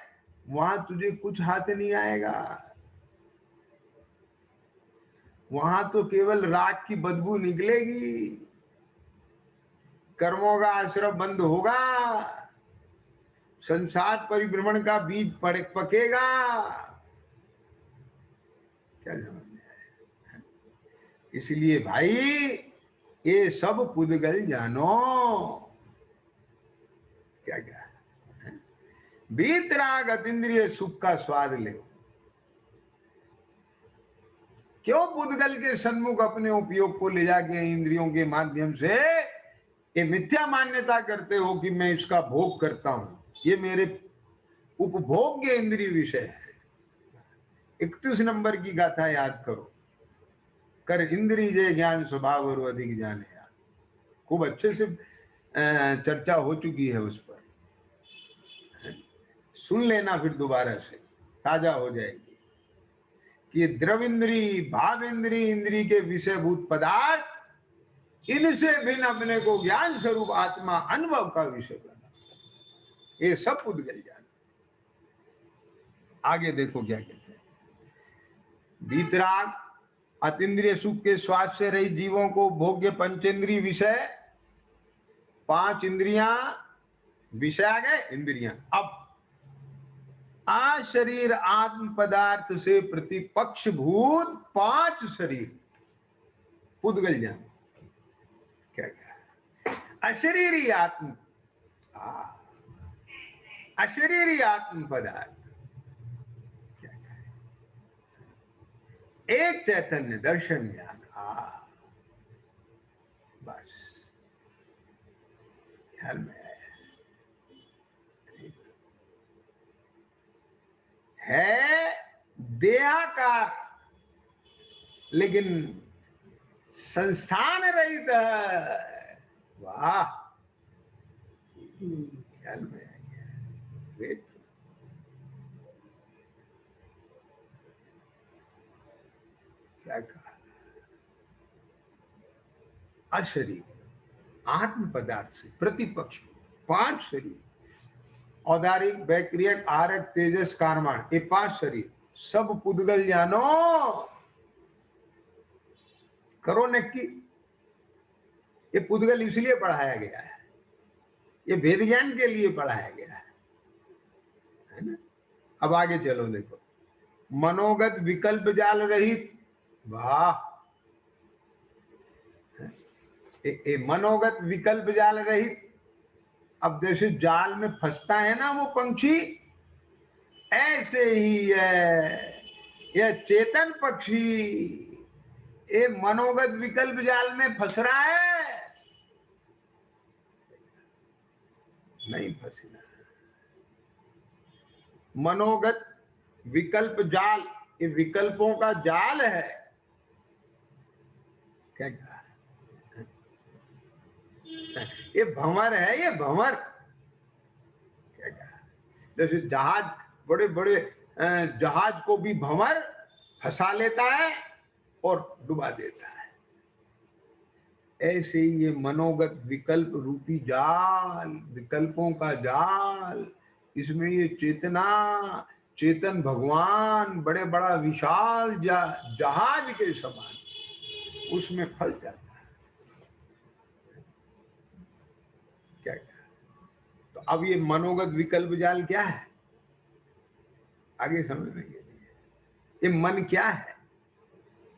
वहां तुझे कुछ हाथ नहीं आएगा। वहां तो केवल राख की बदबू निकलेगी, कर्मों का आश्रय बंद होगा, संसार परिभ्रमण का बीज पकेगा। क्या समझ में आया? इसलिए भाई ये सब पुद्गल जानो। क्या क्या बीतराग अतीन्द्रिय सुख का स्वाद ले। क्यों पुद्गल के सन्मुख अपने उपयोग को ले जाके इंद्रियों के माध्यम से ये मिथ्या मान्यता करते हो कि मैं इसका भोग करता हूं, ये मेरे उपभोग्य इंद्रिय विषय है। 31 नंबर की गाथा याद करो, कर इंद्रिय जय ज्ञान स्वभाव और अधिक जाने याद। खूब अच्छे से चर्चा हो चुकी है उस पर, सुन लेना फिर दोबारा से, ताजा हो जाएगी कि द्रव इंद्री, भाव इंद्री, इंद्री के विषयभूत पदार्थ, इनसे भिन्न अपने को ज्ञान स्वरूप आत्मा अनुभव का विषय बना, ये सब पुद्गल जाना। आगे देखो क्या कहते हैं, बीतराग अतीन्द्रिय सुख के स्वाद से रहित जीवों को भोग्य पंचेंद्रिय विषय, 5 इंद्रियां विषय आ गए इंद्रियां। अब आ शरीर आत्म पदार्थ से प्रतिपक्ष भूत 5 शरीर पुद्गल जान। क्या क्या अशरीरी आत्म, अशरीरी आत्म पदार्थ, क्या क्या एक चैतन्य दर्शन ज्ञान। बस ख्याल में है देहाकार लेकिन संस्थान रहित है। वाह, ख्याल में आ गया। क्या कहा, अशरीर आत्म पदार्थ से प्रतिपक्ष 5 शरीर, औदारिक, वैक्रियक, आरक, तेजस, कारमाण, ये 5 शरीर सब पुद्गल जानो। करो नक्की, ये पुद्गल इसलिए पढ़ाया गया है, ये वेद ज्ञान के लिए पढ़ाया गया है ना। अब आगे चलो, देखो मनोगत विकल्प जाल रहित। वाह, ये मनोगत विकल्प जाल रहित। अब जैसे जाल में फंसता है ना वो पंछी, ऐसे ही है यह चेतन पक्षी, ये मनोगत विकल्प जाल में फंस रहा है, नहीं फंसना। मनोगत विकल्प जाल, ये विकल्पों का जाल है। क्या कहा, ये भंवर है, ये भंवर। क्या कहा, जैसे जहाज, बड़े बड़े जहाज को भी भंवर फंसा लेता है और डुबा देता है, ऐसे ही ये मनोगत विकल्प रूपी जाल, विकल्पों का जाल, इसमें ये चेतना, चेतन भगवान बड़े बड़ा विशाल जहाज के समान उसमें फंस जाता है। क्या क्या, तो अब ये मनोगत विकल्प जाल क्या है, आगे समझने के लिए, ये मन क्या है,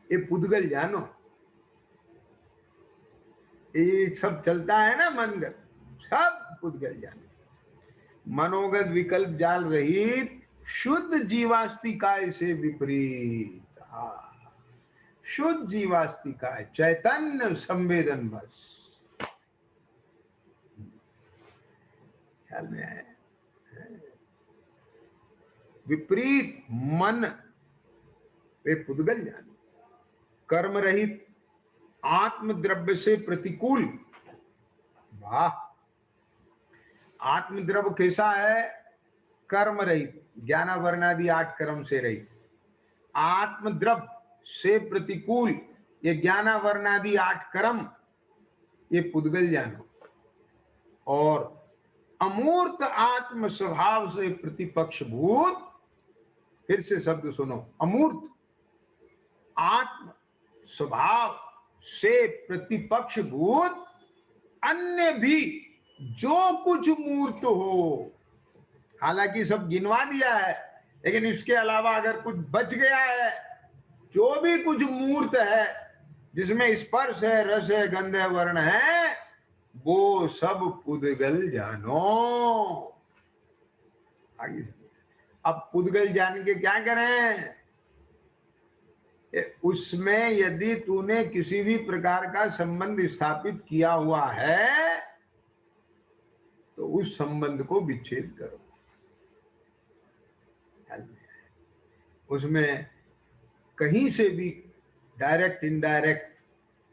ये पुद्गल जानो। ये सब चलता है ना मनगत, सब पुद्गल जानो। मनोगत विकल्प जाल रहित शुद्ध जीवास्तिकाय से विपरीत। शुद्ध जीवास्तिकाय, चैतन्य संवेदन बस। ख्याल में आया, विपरीत मन वे पुद्गल जान। कर्म रहित आत्मद्रव्य से प्रतिकूल। वाह, आत्मद्रव्य कैसा है, कर्म रहित, ज्ञानावरणादि 8 कर्म से रहित, आत्मद्रव्य से प्रतिकूल, ये ज्ञानावरणादि 8 कर्म, ये पुद्गल जानो। और अमूर्त आत्म स्वभाव से प्रतिपक्ष भूत, फिर से शब्द सुनो, अमूर्त आत्म स्वभाव से प्रतिपक्ष भूत अन्य भी जो कुछ मूर्त हो, हालांकि सब गिनवा दिया है, लेकिन इसके अलावा अगर कुछ बच गया है, जो भी कुछ मूर्त है जिसमें स्पर्श है, रस है, गंध है, वर्ण है, वो सब पुद्गल जानो। आगे अब पुद्गल जान के क्या करें? उसमें यदि तूने किसी भी प्रकार का संबंध स्थापित किया हुआ है तो उस संबंध को विच्छेद करो। उसमें कहीं से भी डायरेक्ट इनडायरेक्ट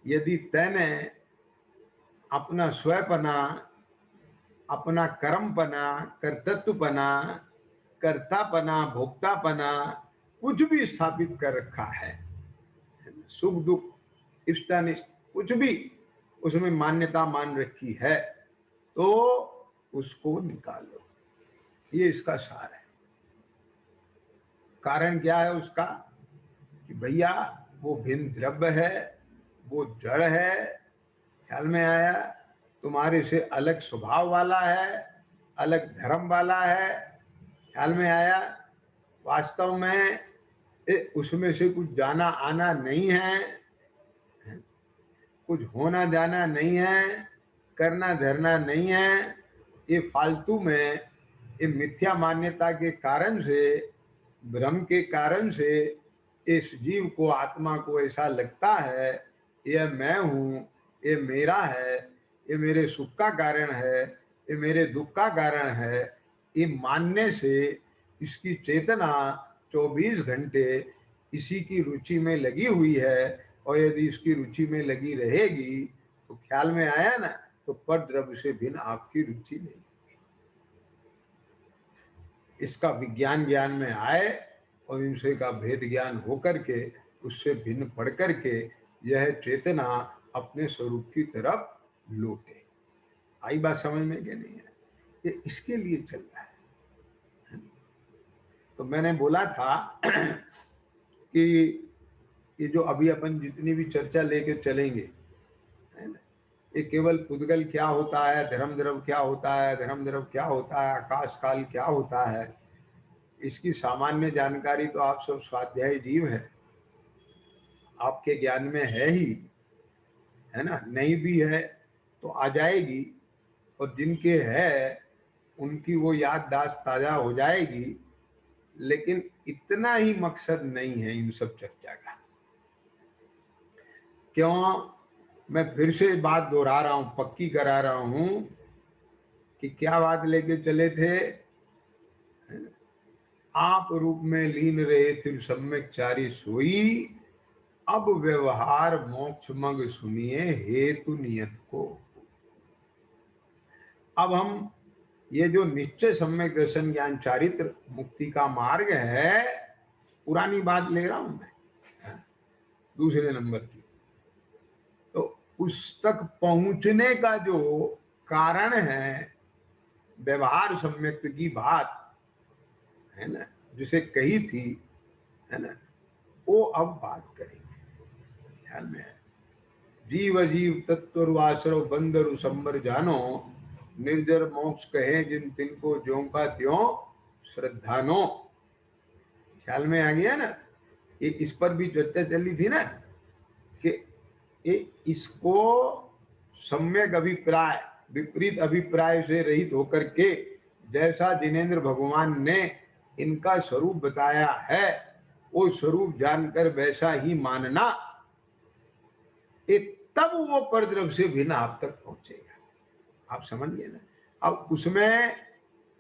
यदि तैने अपना स्वयपना, अपना कर्मपना, कर्तृत्वपना, कर्तापना, भोक्तापना कुछ भी स्थापित कर रखा है, सुख दुख इष्टानिष्ट कुछ भी उसमें मान्यता मान रखी है, तो उसको निकालो। ये इसका सार है। कारण क्या है उसका? कि भैया वो भिन्न द्रव्य है, वो जड़ है, ख्याल में आया? तुम्हारे से अलग स्वभाव वाला है, अलग धर्म वाला है, ख्याल में आया? वास्तव में उसमें से कुछ जाना आना नहीं है, कुछ होना जाना नहीं है, करना धरना नहीं है। ये फालतू में, ये मिथ्या मान्यता के कारण से, भ्रम के कारण से इस जीव को, आत्मा को ऐसा लगता है यह मैं हूँ, ये मेरा है, ये मेरे सुख का कारण है, ये मेरे दुख का कारण है। ये मानने से इसकी चेतना 24 घंटे इसी की रुचि में लगी हुई है, और यदि इसकी रुचि में लगी रहेगी तो ख्याल में आया ना, तो पर द्रव्य से भिन्न आपकी रुचि नहीं। इसका विज्ञान ज्ञान में आए और इनसे का भेद ज्ञान होकर के उससे भिन्न पढ़ करके यह चेतना अपने स्वरूप की तरफ लौटे। आई बात समझ में कि नहीं है? ये इसके लिए चल रहा है। तो मैंने बोला था कि ये जो अभी अपन जितनी भी चर्चा लेके चलेंगे, है ना, ये केवल पुद्गल क्या होता है, धर्म द्रव्य क्या होता है, धर्म द्रव्य क्या होता है, आकाश काल क्या होता है, इसकी सामान्य जानकारी तो आप सब स्वाध्यायी जीव हैं, आपके ज्ञान में है ही, है ना? नहीं भी है तो आ जाएगी, और जिनके है उनकी वो याददाश्त ताजा हो जाएगी। लेकिन इतना ही मकसद नहीं है इन सब चर्चा का। क्यों? मैं फिर से बात दोहरा रहा हूं, पक्की करा रहा हूं कि क्या बात लेके चले थे? आप रूप में लीन रहे थे सम्यक चारी सोई, अब व्यवहार मोक्ष मग सुनिए हेतु नियत को। अब हम ये जो निश्चय सम्यक दर्शन ज्ञान चारित्र मुक्ति का मार्ग है, पुरानी बात ले रहा हूं मैं, दूसरे नंबर की, तो उस तक पहुंचने का जो कारण है, व्यवहार सम्यक की बात है ना, जिसे कही थी, है ना, वो अब बात करेंगे। ध्यान में है, जीव अजीव तत्व बंदर संबर जानो, निर्जर मोक्ष कहे जिन तिनको ज्यों का त्यों श्रद्धानो। ख्याल में आ गया ना? ये इस पर भी चर्चा चली थी ना कि इसको सम्यक अभिप्राय, विपरीत अभिप्राय से रहित होकर के जैसा जिनेंद्र भगवान ने इनका स्वरूप बताया है, वो स्वरूप जानकर वैसा ही मानना, तब वो परद्रव्य से भिन्न आप तक पहुंचेगा। आप समझ गए ना? अब उसमें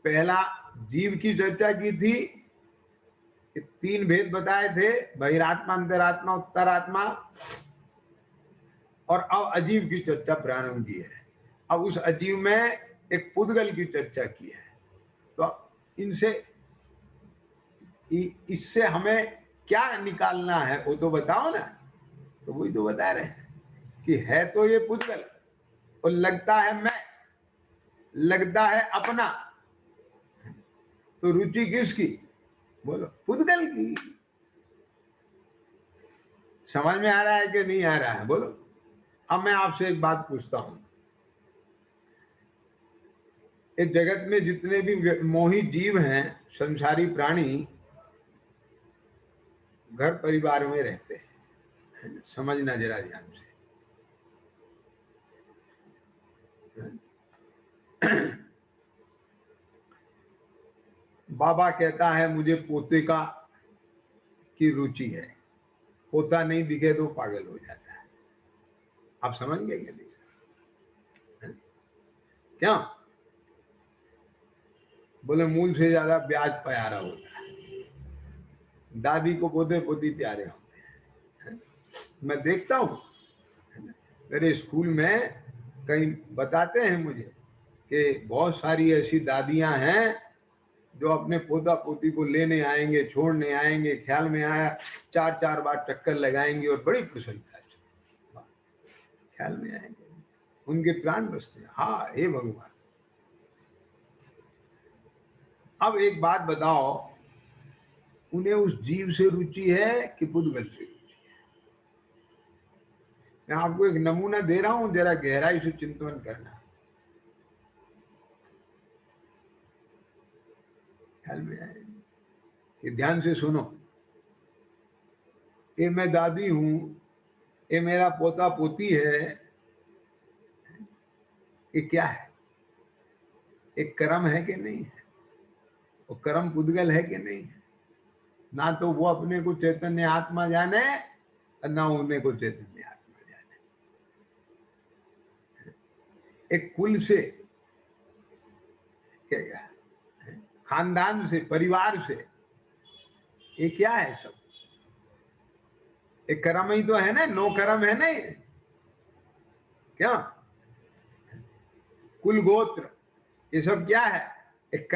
पहला जीव की चर्चा की थी कि 3 भेद बताए थे, बहिरात्मा, अंतरात्मा, उत्तरात्मा, और अब अजीव की चर्चा प्रारंभ की है। अब उस अजीव में एक पुद्गल की चर्चा की है। तो इनसे, इससे हमें क्या निकालना है वो तो बताओ ना। तो वही तो बता रहे हैं कि है तो ये पुद्गल और लगता है मैं, लगता है अपना। तो रुचि किसकी? बोलो, पुद्गल की। समझ में आ रहा है कि नहीं आ रहा है? बोलो। अब मैं आपसे एक बात पूछता हूं, इस जगत में जितने भी मोही जीव हैं, संसारी प्राणी, घर परिवार में रहते हैं। समझना जरा ध्यान से। बाबा कहता है मुझे पोते का की रुचि है, पोता नहीं दिखे तो पागल हो जाता है। आप समझ गए क्या? नहीं क्या? बोले मूल से ज्यादा ब्याज प्यारा होता है। दादी को पोते पोती प्यारे होते हैं। मैं देखता हूं मेरे स्कूल में कहीं बताते हैं मुझे कि बहुत सारी ऐसी दादियां हैं जो अपने पोता पोती को लेने आएंगे, छोड़ने आएंगे, ख्याल में आया 4-4 बार चक्कर लगाएंगे और बड़ी प्रसन्नता से ख्याल में आएंगे, उनके प्राण बसते हैं। हाँ, हे भगवान। अब एक बात बताओ, उन्हें उस जीव से रुचि है कि पुद्गल से रुचि है? मैं आपको एक नमूना दे रहा हूं, जरा गहराई से चिंतन करना। ख्याल में आए कि ध्यान से सुनो। ये मैं दादी हूं, ये मेरा पोता पोती है, ये क्या है? एक कर्म है कि नहीं है? वो कर्म पुद्गल है कि नहीं है? ना तो वो अपने को चैतन्य आत्मा जाने और ना उन्हें को चैतन्य आत्मा जाने। एक कुल से, क्या, खानदान से, परिवार से, ये क्या है सब? एक कर्म ही तो है ना, नो कर्म है ना ये। क्या कुल गोत्र, ये सब क्या है? एक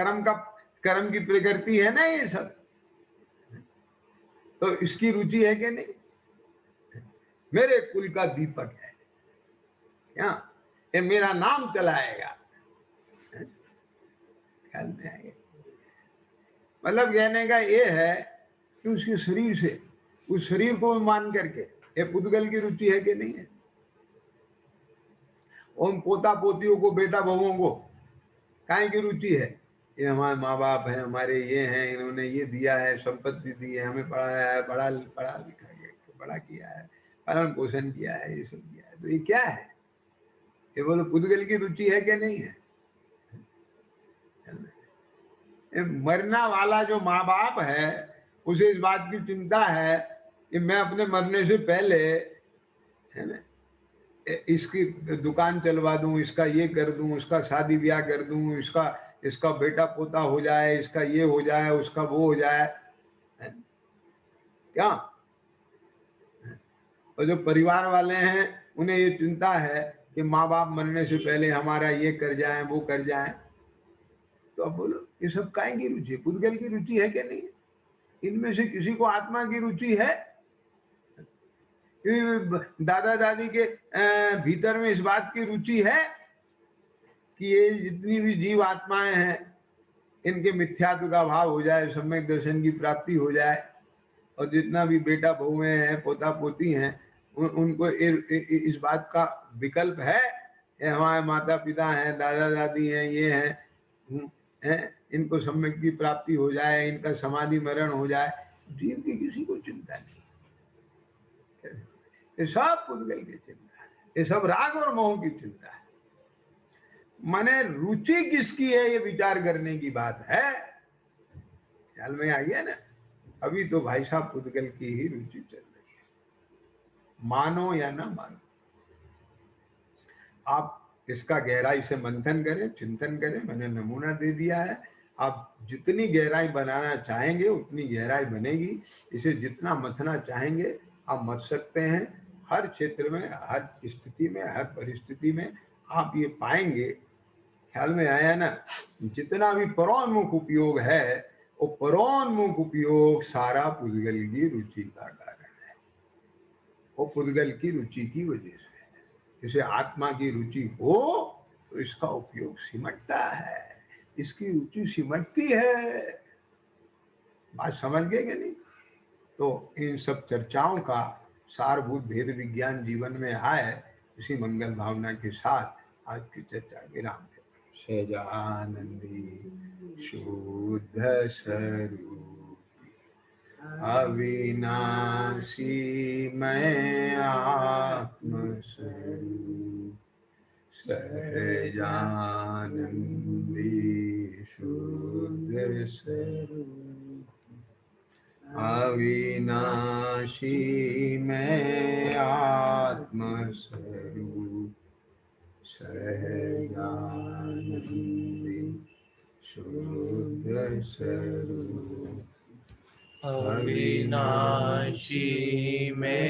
कर्म की प्रकृति है ना ये सब। तो इसकी रुचि है कि नहीं? मेरे कुल का दीपक है, क्या ये मेरा नाम चलाएगा। ख्याल में आएगा? मतलब कहने का ये है कि उसके शरीर से, उस शरीर को मान करके ये पुद्गल की रुचि है कि नहीं है? उन पोता पोतियों को, बेटा बहुओं को काहे की रुचि है? ये हमारे माँ बाप हैं, हमारे ये हैं, इन्होंने ये दिया है, संपत्ति दी है, हमें पढ़ाया है, पढ़ा लिखा बड़ा किया है, पालन पोषण किया है, ये सब किया है। तो ये क्या है? ये बोलो पुद्गल की रुचि है कि नहीं है? मरना वाला जो माँ बाप है उसे इस बात की चिंता है कि मैं अपने मरने से पहले, है ना, इसकी दुकान चलवा दूं, इसका ये कर दूं, उसका शादी ब्याह कर दूं, इसका बेटा पोता हो जाए, इसका ये हो जाए, उसका वो हो जाए, क्या? और जो परिवार वाले हैं उन्हें ये चिंता है कि माँ बाप मरने से पहले हमारा ये कर जाए, वो कर जाए। तो अब बोलो ये सब काहे की रुचि? पुद्गल की रुचि है कि नहीं? इनमें से किसी को आत्मा की रुचि है? दादा दादी के भीतर में इस बात की रुचि है कि ये जितनी भी जीव आत्माएं हैं इनके मिथ्यात्व का भाव हो जाए, सम्यक दर्शन की प्राप्ति हो जाए, और जितना भी बेटा बहुएं हैं, पोता पोती हैं, उनको इस बात का विकल्प है, हमारे माता पिता हैं, दादा दादी हैं, ये हैं, इनको सम्यक की प्राप्ति हो जाए, इनका समाधि मरण हो जाए। जीव की किसी को चिंता नहीं। ये सब पुद्गल की चिंता है, ये सब राग और मोह की चिंता है। माने रुचि किसकी है ये विचार करने की बात है। ख्याल में आ गया ना? अभी तो भाई साहब पुद्गल की ही रुचि चल रही है, मानो या ना मानो। आप इसका गहराई से मंथन करें, चिंतन करें। मैंने नमूना दे दिया है, आप जितनी गहराई बनाना चाहेंगे उतनी गहराई बनेगी। इसे जितना मथना चाहेंगे आप मथ सकते हैं। हर क्षेत्र में, हर स्थिति में, हर परिस्थिति में आप ये पाएंगे। ख्याल में आया ना? जितना भी परोन्मुख उपयोग है वो परोन्मुख उपयोग सारा पुद्गल की रुचि का कारण है। वो पुद्गल की रुचि की वजह से। इसे आत्मा की रुचि हो तो इसका उपयोग सिमटता है, इसकी रुचि सिमटती है। बात समझ गए कि नहीं? तो इन सब चर्चाओं का सारभूत भेद विज्ञान जीवन में आए, इसी मंगल भावना के साथ आज की चर्चा विराम देते हैं। सहजानंदी शुद्ध स्वरूप अविनाशी मैं आत्म स्वरूप, सहजानंदी शुद्ध स्वरूप अविनाशी मैं आत्म स्वरूप, सहजानंदी शुद्ध स्वरूप अविनाशी में